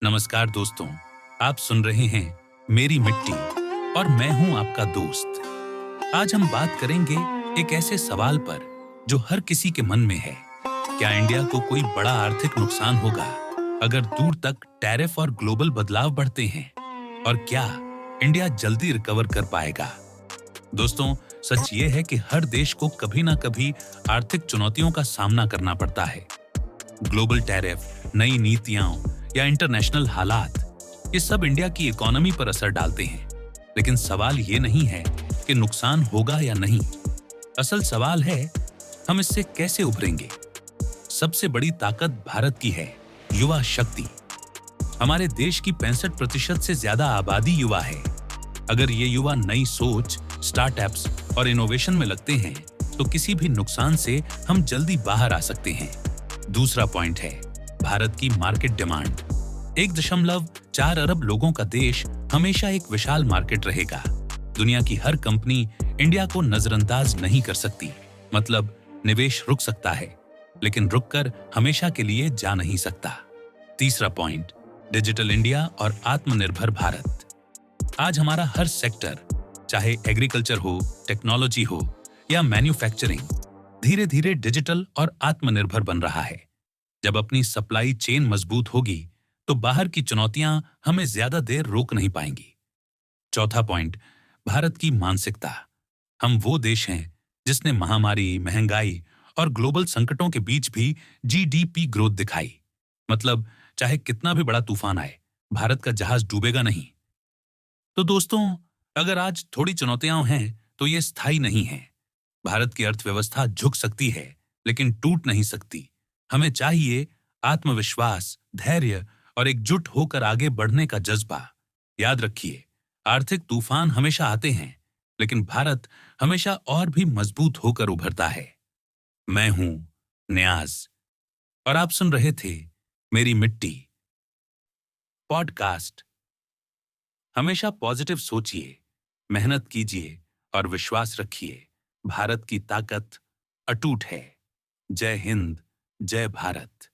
नमस्कार दोस्तों, आप सुन रहे हैं मेरी मिट्टी और मैं हूं आपका दोस्त। आज हम बात करेंगे एक ऐसे सवाल पर जो हर किसी के मन में है। क्या इंडिया को कोई बड़ा आर्थिक नुकसान होगा अगर दूर तक टैरिफ और ग्लोबल बदलाव बढ़ते हैं? और क्या इंडिया जल्दी रिकवर कर पाएगा? दोस्तों, सच ये है कि हर देश को कभी ना कभी आर्थिक चुनौतियों का सामना करना पड़ता है। ग्लोबल टैरिफ, नई नीतियां या इंटरनेशनल हालात, ये सब इंडिया की इकोनॉमी पर असर डालते हैं। लेकिन सवाल ये नहीं है कि नुकसान होगा या नहीं। असल सवाल है, हम इससे कैसे उभरेंगे? सबसे बड़ी ताकत भारत की है, युवा शक्ति। हमारे देश की 65% से ज्यादा आबादी युवा है। अगर ये युवा नई सोच, स्टार्टअप्स और इनोवेशन में लगते हैं, तो किसी भी नुकसान से हम जल्दी बाहर आ सकते हैं। दूसरा पॉइंट है भारत की मार्केट डिमांड। 1.4 अरब लोगों का देश हमेशा एक विशाल मार्केट रहेगा। दुनिया की हर कंपनी इंडिया को नजरअंदाज नहीं कर सकती। मतलब निवेश रुक सकता है, लेकिन रुककर हमेशा के लिए जा नहीं सकता। तीसरा पॉइंट, डिजिटल इंडिया और आत्मनिर्भर भारत। आज हमारा हर सेक्टर, चाहे एग्रीकल्चर हो, टेक्नोलॉजी हो या मैन्युफैक्चरिंग, धीरे धीरे डिजिटल और आत्मनिर्भर बन रहा है। जब अपनी सप्लाई चेन मजबूत होगी, तो बाहर की चुनौतियां हमें ज्यादा देर रोक नहीं पाएंगी। चौथा पॉइंट, भारत की मानसिकता। हम वो देश हैं जिसने महामारी, महंगाई और ग्लोबल संकटों के बीच भी जीडीपी ग्रोथ दिखाई। मतलब चाहे कितना भी बड़ा तूफान आए, भारत का जहाज डूबेगा नहीं। तो दोस्तों, अगर आज थोड़ी चुनौतियां हैं, तो ये स्थायी नहीं है। भारत की अर्थव्यवस्था झुक सकती है, लेकिन टूट नहीं सकती। हमें चाहिए आत्मविश्वास, धैर्य और एकजुट होकर आगे बढ़ने का जज्बा। याद रखिए, आर्थिक तूफान हमेशा आते हैं, लेकिन भारत हमेशा और भी मजबूत होकर उभरता है। मैं हूं नियाज और आप सुन रहे थे मेरी मिट्टी पॉडकास्ट। हमेशा पॉजिटिव सोचिए, मेहनत कीजिए और विश्वास रखिए। भारत की ताकत अटूट है। जय हिंद, जय भारत।